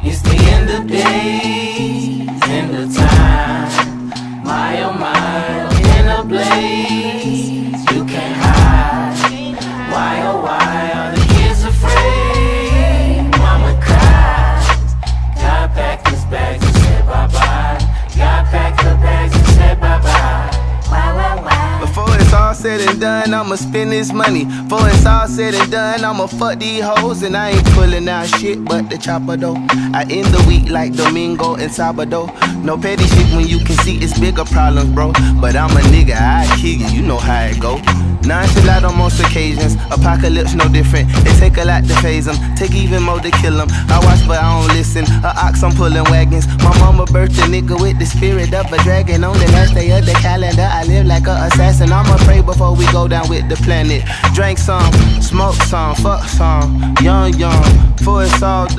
It's the end of days, end of time. My oh my, in a blaze, you can't hide. Why oh why are the kids afraid? Mama cries. God packed his bags and said bye bye. God packed her bags and said bye bye. Why? Before it's all said and done, I'ma spend this money. Before it's all said and done, I'ma fuck these hoes. And I ain't pulling out shit but the chopper though. I end the week like Domingo and Sabado. No petty shit when you can see it's bigger problems, bro. But I'm a nigga, I kill you, you know how it go. Nonchalant on most occasions, apocalypse no different. It take a lot to phase them, take even more to kill them. I watch but I don't listen, a ox I'm pulling wagons. My mama birthed a nigga with the spirit of a dragon. On the last day of the calendar, I live like a assassin. I'ma pray before we go down with the planet. Drink some, smoke some, fuck some, young, before it's all done.